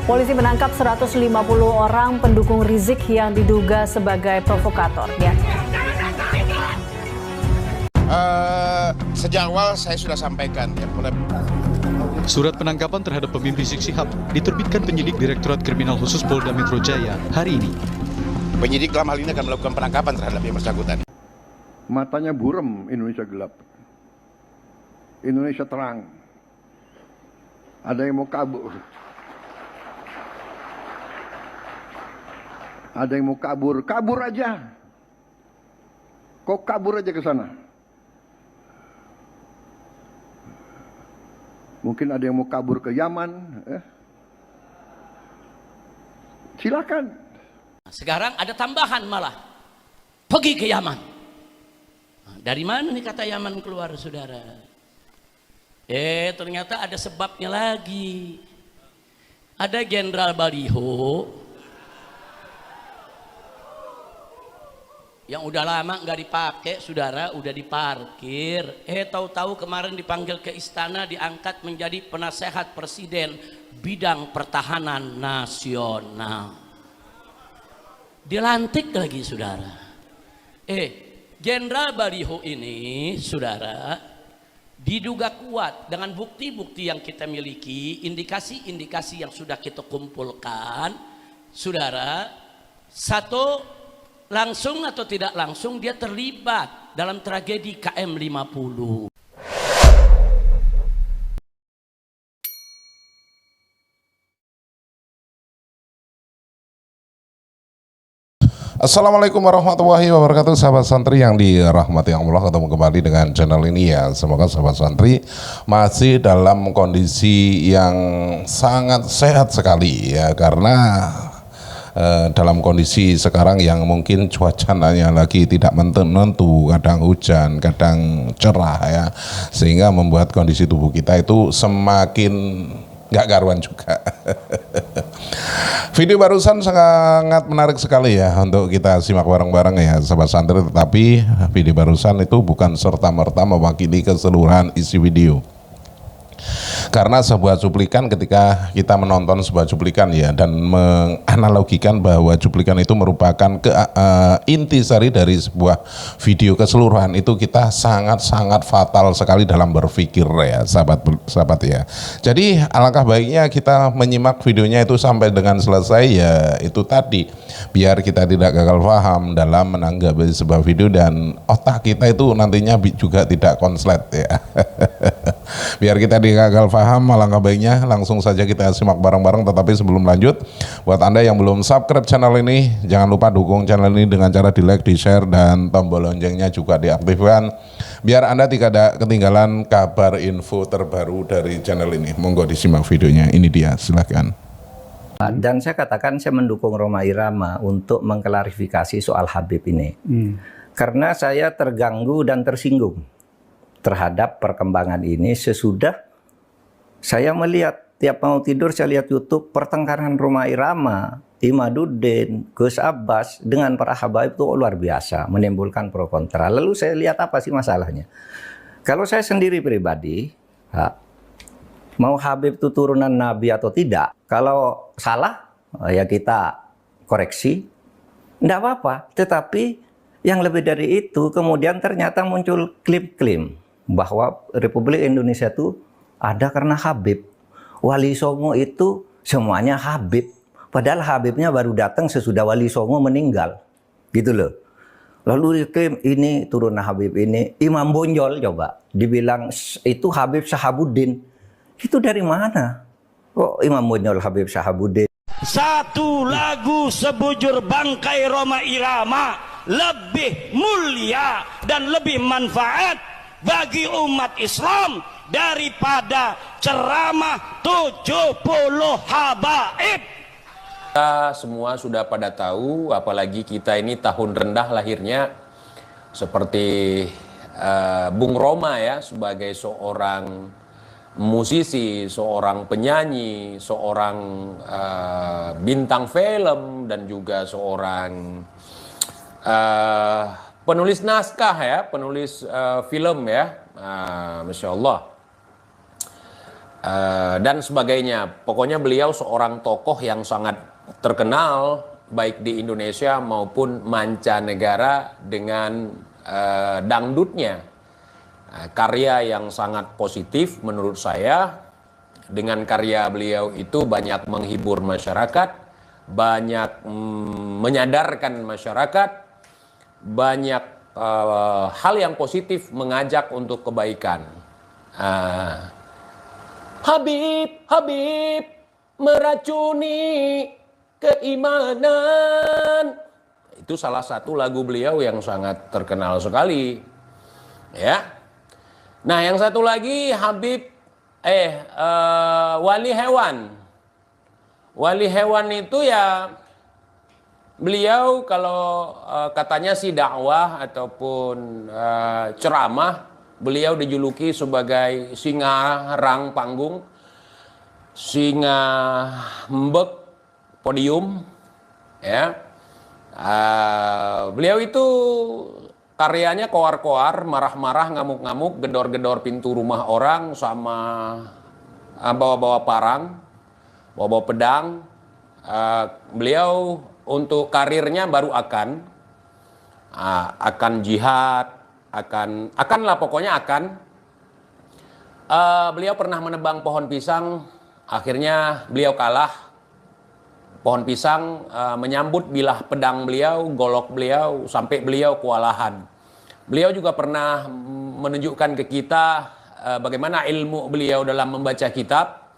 Polisi menangkap 150 orang pendukung Rizik yang diduga sebagai provokator. Ya. Sejak awal saya sudah sampaikan ya. Surat penangkapan terhadap pemimpin Rizik Syihab diterbitkan penyidik Direktorat Kriminal Khusus Polda Metro Jaya hari ini. Penyidik dalam hal ini akan melakukan penangkapan terhadap yang bersangkutan. Matanya buram, Indonesia gelap. Indonesia terang. Ada yang mau kabur. Ada yang mau kabur. Kabur aja. Kok kabur aja ke sana? Mungkin ada yang mau kabur ke Yaman. Silakan. Sekarang ada tambahan malah. Pergi ke Yaman. Dari mana nih kata Yaman keluar, saudara? Ternyata ada sebabnya lagi. Ada Jenderal Baliho yang udah lama nggak dipakai, saudara, udah diparkir. Tahu-tahu kemarin dipanggil ke istana, diangkat menjadi penasehat presiden bidang pertahanan nasional. Dilantik lagi, saudara. Jenderal Baliho ini, saudara, diduga kuat dengan bukti-bukti yang kita miliki, indikasi-indikasi yang sudah kita kumpulkan, saudara. Satu, langsung atau tidak langsung dia terlibat dalam tragedi KM 50. Assalamualaikum warahmatullahi wabarakatuh, sahabat santri yang dirahmati Allah. Ketemu kembali dengan channel ini ya. Semoga sahabat santri masih dalam kondisi yang sangat sehat sekali ya, karena dalam kondisi sekarang yang mungkin cuacanya lagi tidak menentu, kadang hujan, kadang cerah ya, sehingga membuat kondisi tubuh kita itu semakin nggak karuan juga. Video barusan sangat menarik sekali ya untuk kita simak bareng-bareng ya sahabat santri, tetapi video barusan itu bukan serta-merta mewakili keseluruhan isi video. Karena sebuah cuplikan, ketika kita menonton sebuah cuplikan ya, dan menganalogikan bahwa cuplikan itu merupakan intisari dari sebuah video keseluruhan, itu kita sangat-sangat fatal sekali dalam berpikir ya sahabat ya. Jadi alangkah baiknya kita menyimak videonya itu sampai dengan selesai ya, itu tadi, biar kita tidak gagal paham dalam menanggapi sebuah video dan otak kita itu nantinya juga tidak konslet ya. Biar kita gagal paham, alangkah baiknya langsung saja kita simak bareng-bareng. Tetapi sebelum lanjut, buat Anda yang belum subscribe channel ini, jangan lupa dukung channel ini dengan cara di like, di share, dan tombol loncengnya juga diaktifkan, biar Anda tidak ketinggalan kabar info terbaru dari channel ini. Monggo disimak videonya, ini dia, silahkan. Dan saya katakan saya mendukung Rhoma Irama untuk mengklarifikasi soal Habib ini. Karena saya terganggu dan tersinggung terhadap perkembangan ini sesudah saya melihat tiap mau tidur saya lihat YouTube pertengkaran Rhoma Irama, Imaduddin, Gus Abbas dengan para habaib itu luar biasa, menimbulkan pro kontra. Lalu saya lihat apa sih masalahnya? Kalau saya sendiri pribadi, mau Habib itu turunan Nabi atau tidak, kalau salah ya kita koreksi, enggak apa-apa. Tetapi yang lebih dari itu, kemudian ternyata muncul klaim-klaim bahwa Republik Indonesia itu ada karena Habib. Wali Songo itu semuanya Habib. Padahal Habibnya baru datang sesudah Wali Songo meninggal. Gitu loh. Lalu diklaim ini turunan Habib ini. Imam Bonjol coba dibilang itu Habib Sahabuddin. Itu dari mana? Kok Imam Bonjol Habib Sahabuddin? Satu lagu sebujur bangkai Rhoma Irama lebih mulia dan lebih manfaat bagi umat Islam daripada ceramah 70 habaib. Kita semua sudah pada tahu, apalagi kita ini tahun rendah lahirnya, seperti Bung Rhoma ya, sebagai seorang musisi, seorang penyanyi, seorang bintang film, dan juga seorang penulis naskah ya, penulis film ya, Masya Allah. dan sebagainya. Pokoknya beliau seorang tokoh yang sangat terkenal baik di Indonesia maupun mancanegara dengan dangdutnya. Karya yang sangat positif menurut saya. Dengan karya beliau itu banyak menghibur masyarakat, banyak menyadarkan masyarakat, banyak hal yang positif mengajak untuk kebaikan. Habib, Habib meracuni keimanan. Itu salah satu lagu beliau yang sangat terkenal sekali. Ya. Nah, yang satu lagi Habib wali hewan. Wali hewan itu ya beliau kalau katanya sih dakwah ataupun ceramah, beliau dijuluki sebagai singa rang panggung, singa mbek podium, ya. Beliau itu karyanya koar-koar, marah-marah, ngamuk-ngamuk, gedor-gedor pintu rumah orang sama bawa-bawa parang, bawa-bawa pedang. Beliau untuk karirnya baru akan jihad, akan lah pokoknya akan. Beliau pernah menebang pohon pisang, akhirnya beliau kalah. Pohon pisang menyambut bilah pedang beliau, golok beliau, sampai beliau kewalahan. Beliau juga pernah menunjukkan ke kita bagaimana ilmu beliau dalam membaca kitab.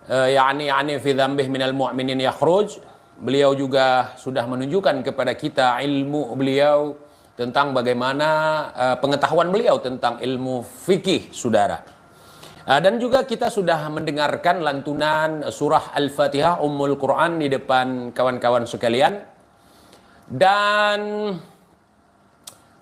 Ya'ni fi dzambih minal mu'minin yakhruj. Beliau juga sudah menunjukkan kepada kita ilmu beliau tentang bagaimana pengetahuan beliau tentang ilmu fikih, saudara. Dan juga kita sudah mendengarkan lantunan surah Al-Fatihah Ummul Quran di depan kawan-kawan sekalian. Dan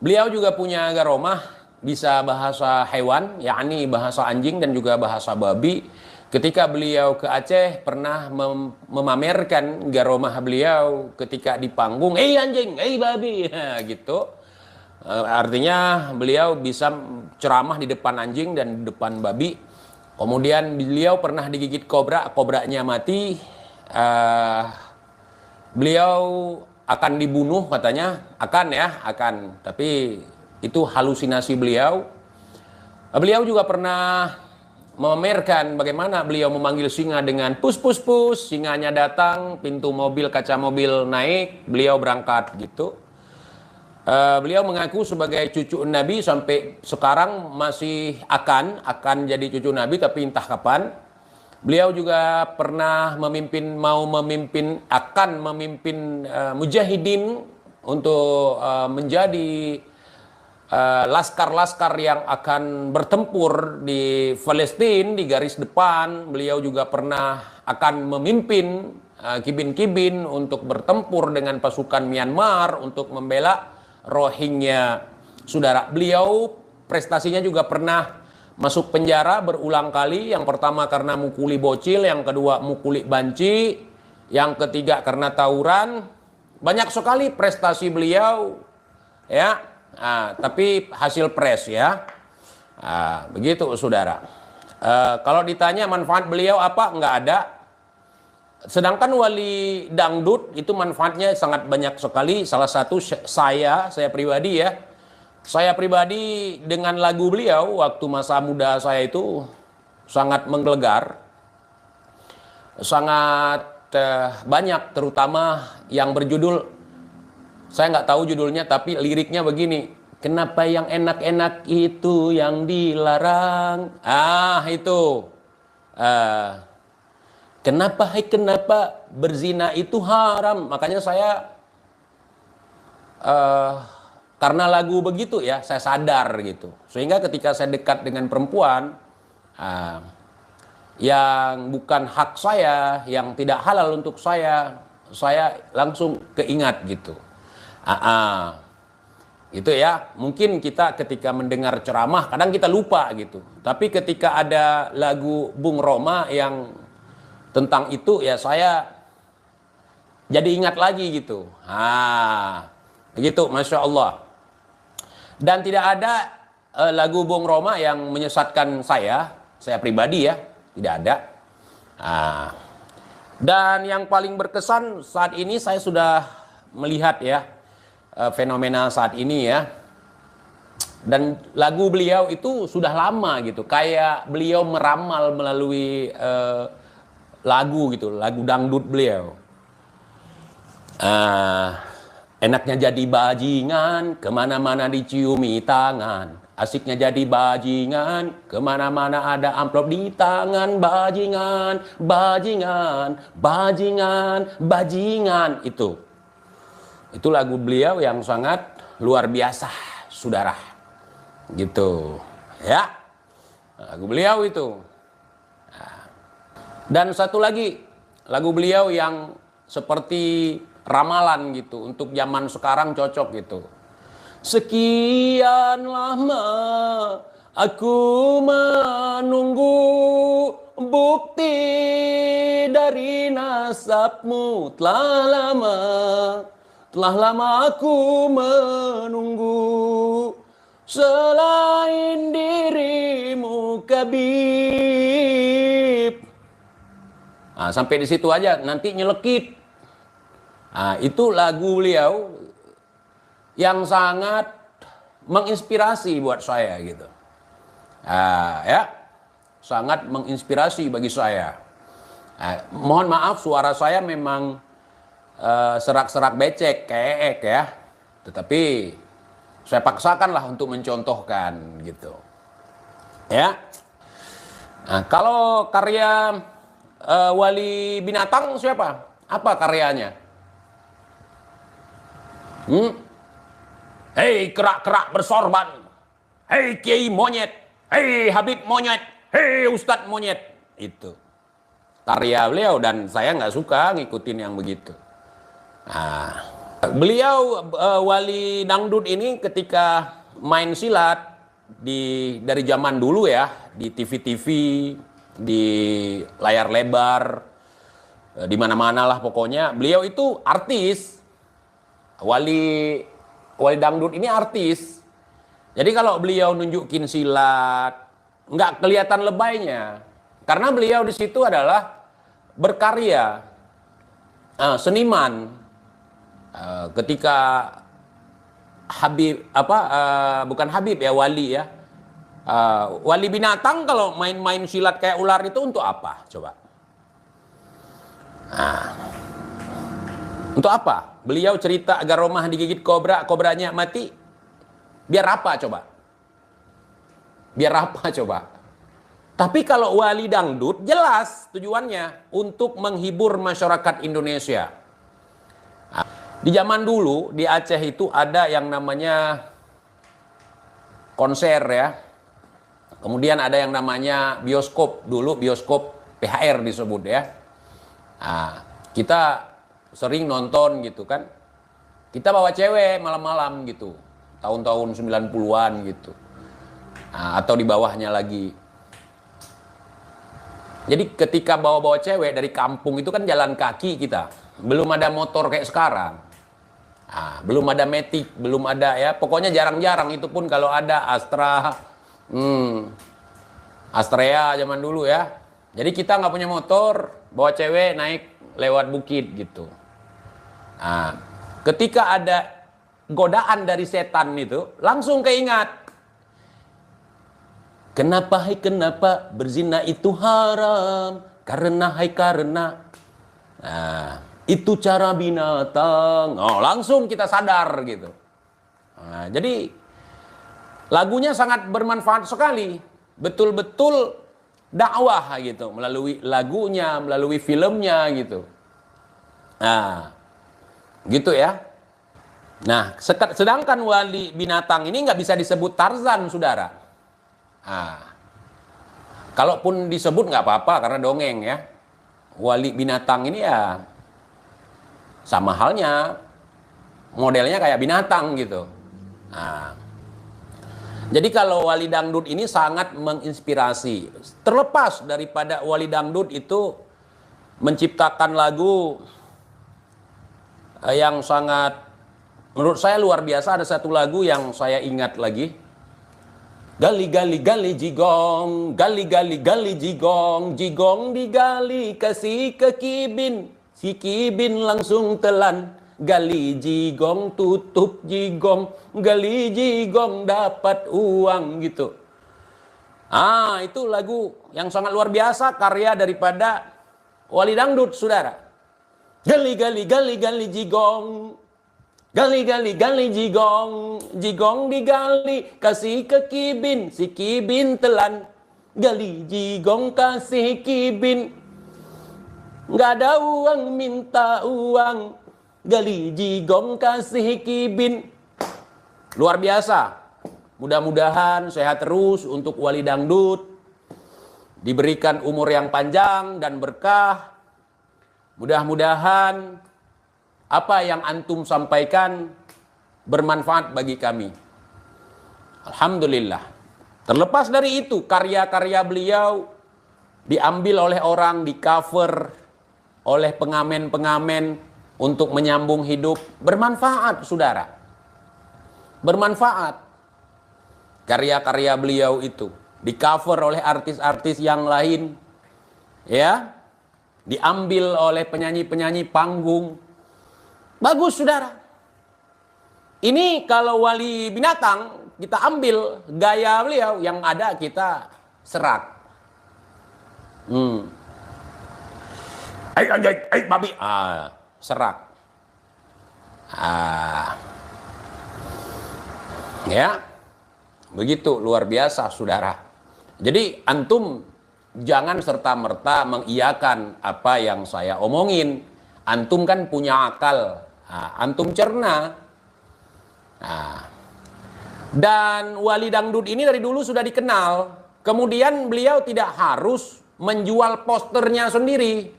beliau juga punya garomah, bisa bahasa hewan, yakni bahasa anjing dan juga bahasa babi. Ketika beliau ke Aceh pernah memamerkan garomah beliau ketika di panggung, anjing, babi, gitu. Artinya beliau bisa ceramah di depan anjing dan di depan babi. Kemudian beliau pernah digigit kobra, kobranya mati. Beliau akan dibunuh katanya, akan. Tapi itu halusinasi beliau. Beliau juga pernah memamerkan bagaimana beliau memanggil singa dengan pus pus pus, singanya datang, pintu mobil, kaca mobil naik, beliau berangkat gitu. Beliau mengaku sebagai cucu Nabi sampai sekarang masih akan jadi cucu Nabi, tapi entah kapan. Beliau juga pernah akan memimpin mujahidin untuk menjadi laskar-laskar yang akan bertempur di Palestina di garis depan. Beliau juga pernah akan memimpin kibin-kibin untuk bertempur dengan pasukan Myanmar untuk membela Rohingya. Saudara, beliau prestasinya juga pernah masuk penjara berulang kali. Yang pertama karena mukuli bocil, yang kedua mukuli banci, yang ketiga karena tawuran. Banyak sekali prestasi beliau, ya. Tapi hasil pres, ya. Begitu, saudara. Kalau ditanya manfaat beliau apa, nggak ada. Sedangkan wali dangdut itu manfaatnya sangat banyak sekali. Salah satu saya pribadi, ya. Saya pribadi dengan lagu beliau waktu masa muda saya itu sangat menggelegar. Sangat banyak, terutama yang berjudul, saya nggak tahu judulnya, tapi liriknya begini. Kenapa yang enak-enak itu yang dilarang? Itu. Kenapa berzina itu haram? Makanya saya karena lagu begitu, ya, saya sadar gitu. Sehingga ketika saya dekat dengan perempuan yang bukan hak saya, yang tidak halal untuk saya langsung keingat gitu. Itu, ya. Mungkin kita ketika mendengar ceramah kadang kita lupa gitu. Tapi ketika ada lagu Bung Roma yang tentang itu, ya saya jadi ingat lagi gitu. Begitu, Masya Allah. Dan tidak ada lagu Bung Roma yang menyesatkan saya pribadi, ya. tidak ada. Nah, dan yang paling berkesan saat ini saya sudah melihat ya fenomena saat ini ya. Dan lagu beliau itu sudah lama gitu, kayak beliau meramal melalui lagu gitu, lagu dangdut beliau. Enaknya jadi bajingan, kemana-mana diciumi tangan. Asiknya jadi bajingan, kemana-mana ada amplop di tangan. Bajingan, bajingan, bajingan, bajingan. Itu lagu beliau yang sangat luar biasa, saudara. Gitu, ya. Lagu beliau itu. Dan satu lagi, lagu beliau yang seperti ramalan gitu, untuk zaman sekarang cocok gitu. Sekian lama aku menunggu bukti dari nasabmu. Telah lama aku menunggu, selain dirimu Kabib. Nah, sampai di situ aja, nanti nyelekit. Nah, itu lagu beliau yang sangat menginspirasi buat saya gitu. Ya, sangat menginspirasi bagi saya. Mohon maaf suara saya memang serak-serak becek, keek ya. Tetapi saya paksakanlah untuk mencontohkan gitu. Ya. Nah, kalau karya Wali Binatang siapa? Apa karyanya? Hei kerak-kerak bersorban, hei kiai monyet, hei Habib monyet, hei Ustadz monyet. Itu karya beliau dan saya nggak suka ngikutin yang begitu. Nah, beliau Wali Dangdut ini ketika main silat dari zaman dulu ya, di TV-TV, di layar lebar, di mana-mana lah pokoknya. Beliau itu artis. Wali Dangdut ini artis. Jadi kalau beliau nunjukin silat, nggak kelihatan lebaynya. Karena beliau di situ adalah berkarya, seniman. Ketika Habib, bukan Habib ya, Wali ya. Wali Binatang kalau main-main silat kayak ular itu untuk apa? Coba. Untuk apa? Beliau cerita agar Romah digigit kobra, kobranya mati. Biar apa coba? Biar apa coba? Tapi kalau Wali Dangdut jelas tujuannya untuk menghibur masyarakat Indonesia. Di zaman dulu di Aceh itu ada yang namanya konser ya. Kemudian ada yang namanya bioskop, dulu bioskop PHR disebut ya. Kita sering nonton gitu kan. Kita bawa cewek malam-malam gitu. Tahun-tahun 90-an gitu. Atau di bawahnya lagi. Jadi ketika bawa-bawa cewek dari kampung itu kan jalan kaki kita. Belum ada motor kayak sekarang. Belum ada Matic, belum ada ya. Pokoknya jarang-jarang, itu pun kalau ada Astra. Astrea zaman dulu ya. Jadi kita nggak punya motor, bawa cewek naik lewat bukit gitu. Ketika ada godaan dari setan itu, langsung keingat. Kenapa berzina itu haram? Karena itu cara binatang. Langsung kita sadar gitu. Jadi lagunya sangat bermanfaat sekali. Betul-betul dakwah gitu, melalui lagunya, melalui filmnya gitu. Gitu ya. Nah, sedangkan Wali Binatang ini nggak bisa disebut Tarzan, saudara. Kalaupun disebut nggak apa-apa karena dongeng ya. Wali Binatang ini ya sama halnya, modelnya kayak binatang gitu. Jadi kalau Wali Dangdut ini sangat menginspirasi. Terlepas daripada Wali Dangdut itu menciptakan lagu yang sangat, menurut saya luar biasa. Ada satu lagu yang saya ingat lagi. Gali gali gali jigong, gali gali gali jigong, jigong digali kasih ke Kibin, si Kibin langsung telan. Gali jigong tutup jigong, gali jigong dapat uang gitu. Itu lagu yang sangat luar biasa, karya daripada Wali Dangdut, saudara. Gali gali gali gali jigong, gali gali gali jigong, jigong digali kasih ke Kibin, si Kibin telan. Gali jigong kasih Kibin, nggak ada uang minta uang. Gali jigong kasih Kibin. Luar biasa. Mudah-mudahan sehat terus untuk Wali Dangdut, diberikan umur yang panjang dan berkah. Mudah-mudahan apa yang antum sampaikan bermanfaat bagi kami. Alhamdulillah. Terlepas dari itu, karya-karya beliau diambil oleh orang, di cover oleh pengamen-pengamen untuk menyambung hidup. Bermanfaat, saudara. Bermanfaat. Karya-karya beliau itu di cover oleh artis-artis yang lain, ya, diambil oleh penyanyi-penyanyi panggung. Bagus, saudara. Ini kalau Wali Binatang kita ambil gaya beliau, yang ada kita serak. Babi, serak. Ya, begitu luar biasa, saudara. Jadi antum jangan serta-merta mengiyakan apa yang saya omongin. Antum kan punya akal, antum cerna. Dan Wali Dangdut ini dari dulu sudah dikenal. Kemudian beliau tidak harus menjual posternya sendiri.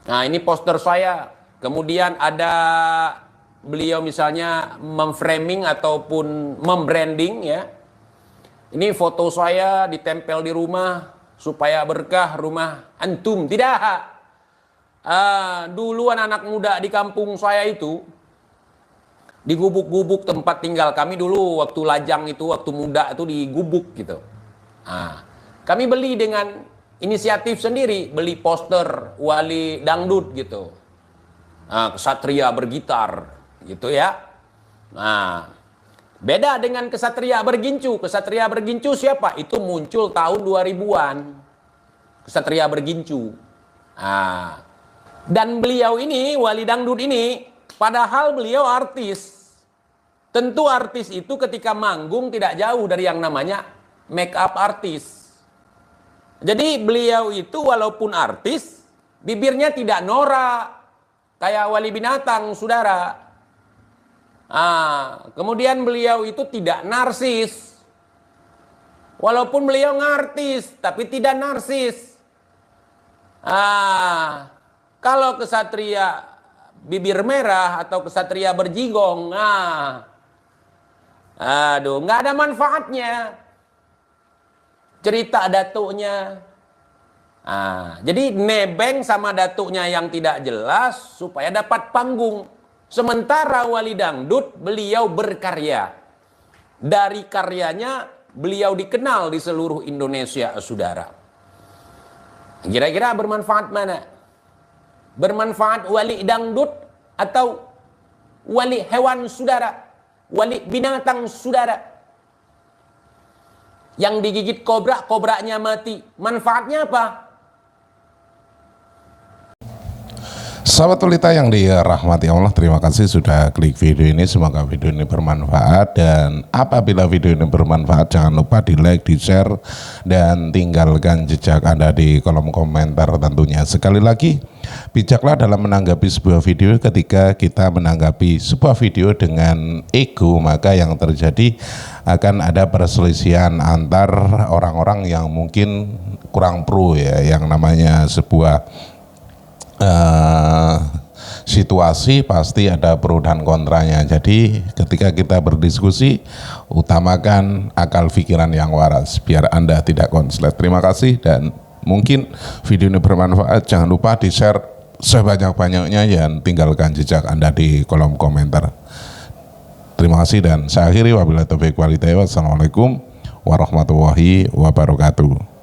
Nah, ini poster saya. Kemudian ada beliau misalnya memframing ataupun membranding, ya. Ini foto saya ditempel di rumah supaya berkah rumah antum. Tidak. Dulu anak-anak muda di kampung saya itu, di gubuk-gubuk tempat tinggal kami dulu waktu lajang itu, waktu muda itu di gubuk gitu. Kami beli dengan inisiatif sendiri, beli poster Wali Dangdut gitu. Kesatria bergitar gitu ya. Beda dengan kesatria bergincu. Kesatria bergincu siapa? Itu muncul tahun 2000-an. Kesatria bergincu. Dan beliau ini, Wali Dangdut ini, padahal beliau artis. Tentu artis itu ketika manggung tidak jauh dari yang namanya make up artis. Jadi beliau itu walaupun artis, bibirnya tidak norak kayak Wali Binatang, saudara. Kemudian beliau itu tidak narsis. Walaupun beliau ngartis, tapi tidak narsis. Kalau kesatria bibir merah atau kesatria berjigong, nggak ada manfaatnya. Cerita datuknya. Jadi nebeng sama datuknya yang tidak jelas supaya dapat panggung. Sementara Wali Dangdut beliau berkarya. Dari karyanya beliau dikenal di seluruh Indonesia, saudara. Kira-kira bermanfaat mana? Bermanfaat Wali Dangdut atau wali hewan, saudara? Wali binatang, saudara? Yang digigit kobra, kobranya mati. Manfaatnya apa? Sahabat Tulita yang dirahmati Allah, terima kasih sudah klik video ini. Semoga video ini bermanfaat, dan apabila video ini bermanfaat jangan lupa di like, di share, dan tinggalkan jejak Anda di kolom komentar tentunya. Sekali lagi, bijaklah dalam menanggapi sebuah video. Ketika kita menanggapi sebuah video dengan ego, maka yang terjadi akan ada perselisihan antar orang-orang yang mungkin kurang pro, ya, yang namanya sebuah situasi pasti ada pro dan kontranya. Jadi ketika kita berdiskusi, utamakan akal pikiran yang waras biar Anda tidak konslet. Terima kasih, dan mungkin video ini bermanfaat. Jangan lupa di share sebanyak-banyaknya dan tinggalkan jejak Anda di kolom komentar. Terima kasih, dan saya akhiri wabillahi taufiq wal hidayah. Wassalamualaikum warahmatullahi wabarakatuh.